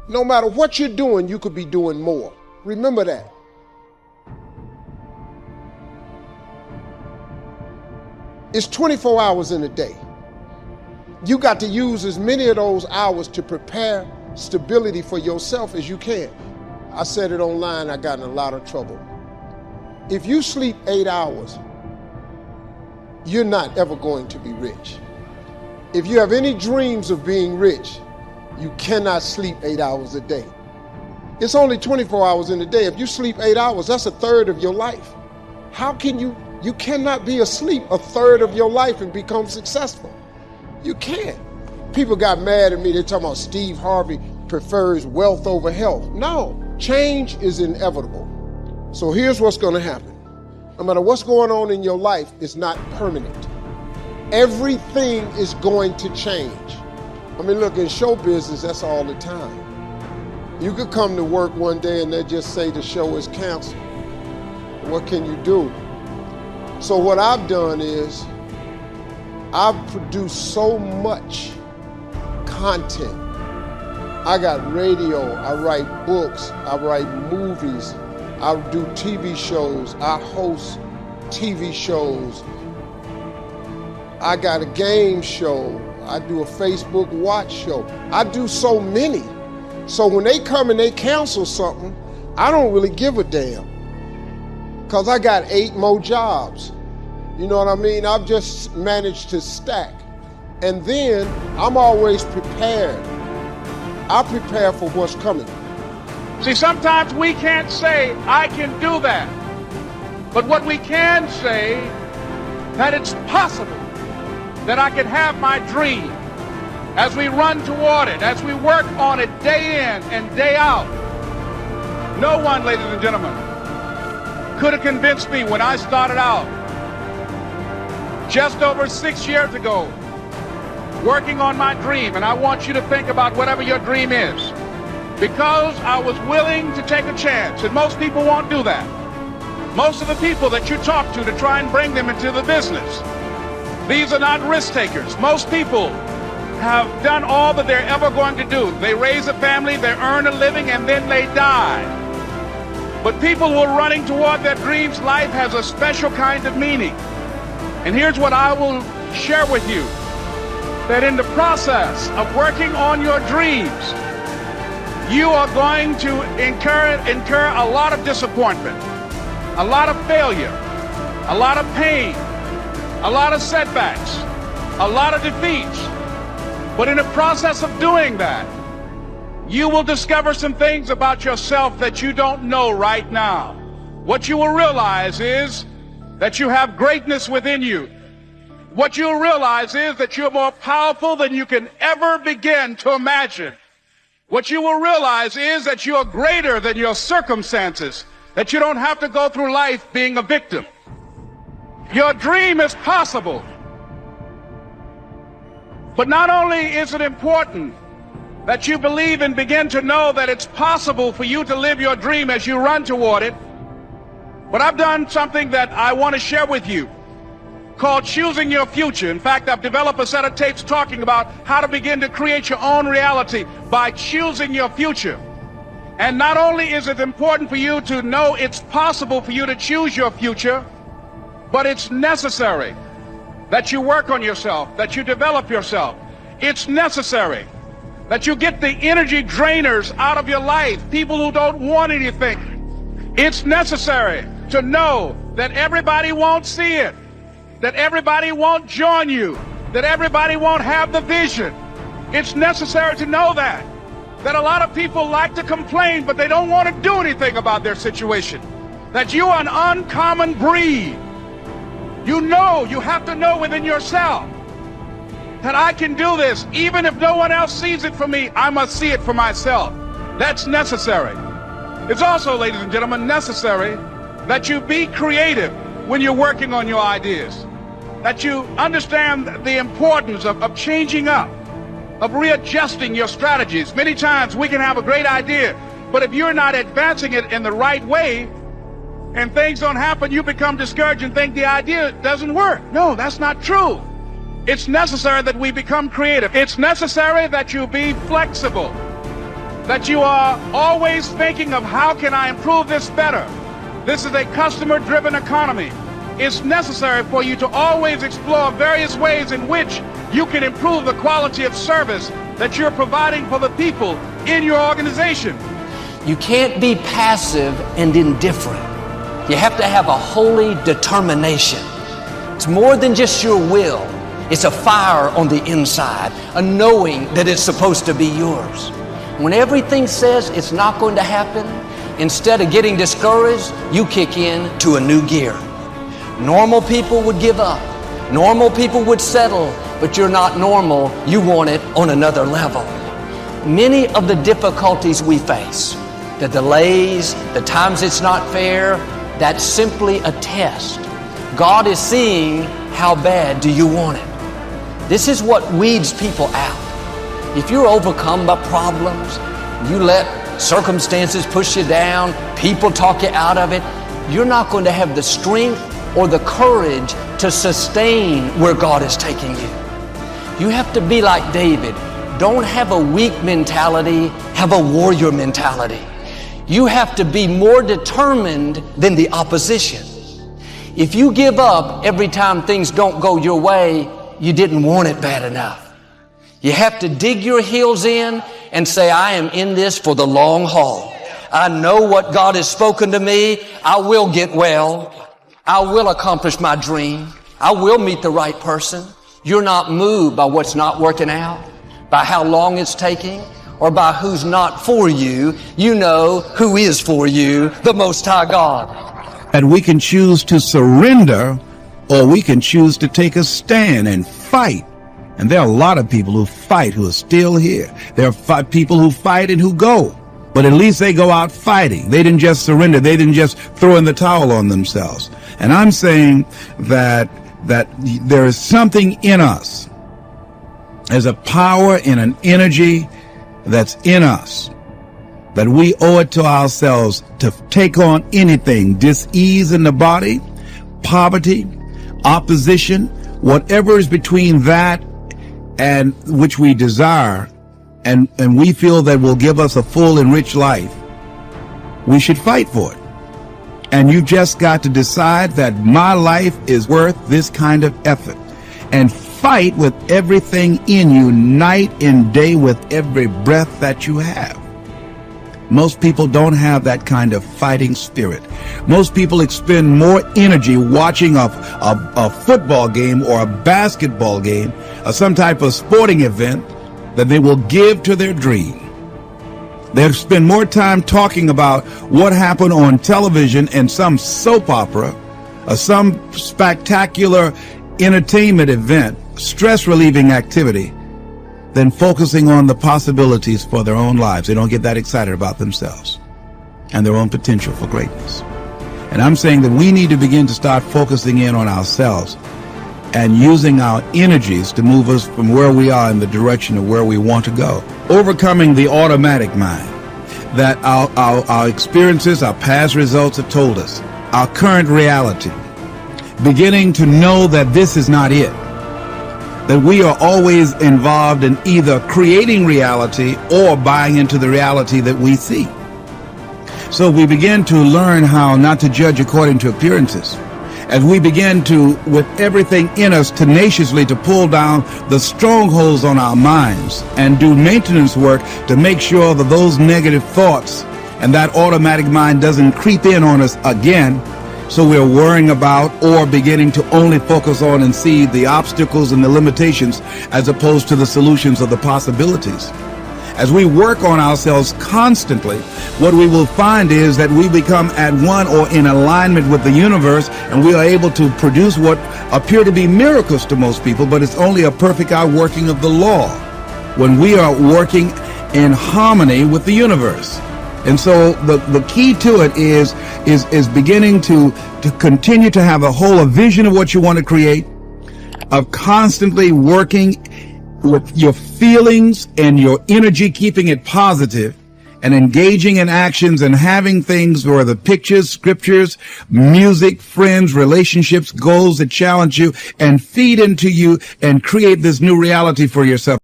No matter what you're doing, you could be doing more. Remember that. It's 24 hours in a day. You got to use as many of those hours to prepare stability for yourself as you can. I said it online, I got in a lot of trouble. If you sleep 8 hours, you're not ever going to be rich. If you have any dreams of being rich, you cannot sleep 8 hours a day. It's only 24 hours in a day. If you sleep 8 hours, that's a third of your life. How can you cannot be asleep a third of your life and become successful. You can't. People got mad at me. They're talking about Steve Harvey prefers wealth over health. No, change is inevitable. So here's what's going to happen. No matter what's going on in your life, it's not permanent. Everything is going to change. I mean, look, in show business, that's all the time. You could come to work one day and they just say the show is canceled. What can you do? So what I've done is I've produced so much content. I got radio, I write books, I write movies, I do TV shows, I host TV shows. I got a game show, I do a Facebook watch show. I do so many. So when they come and they cancel something, I don't really give a damn. Because I got 8 more jobs. You know what I mean? I've just managed to stack. And then I'm always prepared. I prepare for what's coming. See, sometimes we can't say, I can do that. But what we can say, that it's possible that I can have my dream as we run toward it, as we work on it day in and day out. No one, ladies and gentlemen, could have convinced me when I started out just over 6 years ago working on my dream. And I want you to think about whatever your dream is, because I was willing to take a chance. And most people won't do that. Most of the people that you talk to try and bring them into the business, these are not risk takers. Most people have done all that they're ever going to do. They raise a family, they earn a living, and then they die. But people who are running toward their dreams, life has a special kind of meaning. And here's what I will share with you, that in the process of working on your dreams, you are going to incur a lot of disappointment, a lot of failure, a lot of pain, a lot of setbacks, a lot of defeats. But in the process of doing that, you will discover some things about yourself that you don't know right now. What you will realize is that you have greatness within you. What you'll realize is that you're more powerful than you can ever begin to imagine. What you will realize is that you are greater than your circumstances, that you don't have to go through life being a victim. Your dream is possible. But not only is it important that you believe and begin to know that it's possible for you to live your dream as you run toward it, but I've done something that I want to share with you called Choosing Your Future. In fact, I've developed a set of tapes talking about how to begin to create your own reality by choosing your future. And not only is it important for you to know it's possible for you to choose your future, but it's necessary that you work on yourself, that you develop yourself. It's necessary that you get the energy drainers out of your life, people who don't want anything. It's necessary to know that everybody won't see it, that everybody won't join you, that everybody won't have the vision. It's necessary to know that a lot of people like to complain, but they don't want to do anything about their situation, that you are an uncommon breed. You know, you have to know within yourself that I can do this. Even if no one else sees it for me, I must see it for myself. That's necessary. It's also, ladies and gentlemen, necessary that you be creative when you're working on your ideas, that you understand the importance of changing up, of readjusting your strategies. Many times we can have a great idea, but if you're not advancing it in the right way and things don't happen, you become discouraged and think the idea doesn't work. No, that's not true. It's necessary that we become creative. It's necessary that you be flexible. that you are always thinking of how can I improve this better. This is a customer-driven economy. It's necessary for you to always explore various ways in which you can improve the quality of service that you're providing for the people in your organization. You can't be passive and indifferent. You have to have a holy determination. It's more than just your will. It's a fire on the inside, a knowing that it's supposed to be yours. When everything says it's not going to happen, instead of getting discouraged, you kick in to a new gear. Normal people would give up. Normal people would settle, but you're not normal. You want it on another level. Many of the difficulties we face, the delays, the times it's not fair, that's simply a test. God is seeing how bad do you want it. This is what weeds people out. If you're overcome by problems, you let circumstances push you down, people talk you out of it, you're not going to have the strength or the courage to sustain where God is taking you. You have to be like David. Don't have a weak mentality, have a warrior mentality. You have to be more determined than the opposition. If you give up every time things don't go your way, you didn't want it bad enough. You have to dig your heels in and say, I am in this for the long haul. I know what God has spoken to me. I will get well. I will accomplish my dream. I will meet the right person. You're not moved by what's not working out, by how long it's taking, or by who's not for you. You know who is for you, the Most High God. And we can choose to surrender, or we can choose to take a stand and fight. And there are a lot of people who fight who are still here. There are people who fight and who go. But at least they go out fighting. They didn't just surrender. They didn't just throw in the towel on themselves. And I'm saying that there is something in us. There's a power and an energy that's in us, that we owe it to ourselves to take on anything, dis-ease in the body, poverty, opposition, whatever is between that and which we desire, and we feel that will give us a full and rich life. We should fight for it. And you just got to decide that my life is worth this kind of effort, and fight with everything in you, night and day, with every breath that you have. Most people don't have that kind of fighting spirit. Most people expend more energy watching a football game or a basketball game or some type of sporting event than they will give to their dream. They'll spend more time talking about what happened on television in some soap opera or some spectacular entertainment event, stress-relieving activity, than focusing on the possibilities for their own lives. They don't get that excited about themselves and their own potential for greatness. And I'm saying that we need to begin to start focusing in on ourselves and using our energies to move us from where we are in the direction of where we want to go. Overcoming the automatic mind that our experiences, our past results have told us, our current reality. Beginning to know that this is not it. That we are always involved in either creating reality or buying into the reality that we see. So we begin to learn how not to judge according to appearances. As we begin to, with everything in us, tenaciously to pull down the strongholds on our minds and do maintenance work to make sure that those negative thoughts and that automatic mind doesn't creep in on us again. So we're worrying about or beginning to only focus on and see the obstacles and the limitations as opposed to the solutions of the possibilities. As we work on ourselves constantly, what we will find is that we become at one or in alignment with the universe, and we are able to produce what appear to be miracles to most people, but it's only a perfect outworking of the law when we are working in harmony with the universe. And so the key to it is beginning to continue to have a vision of what you want to create, of constantly working with your feelings and your energy, keeping it positive, and engaging in actions and having things where the pictures, scriptures, music, friends, relationships, goals that challenge you and feed into you and create this new reality for yourself.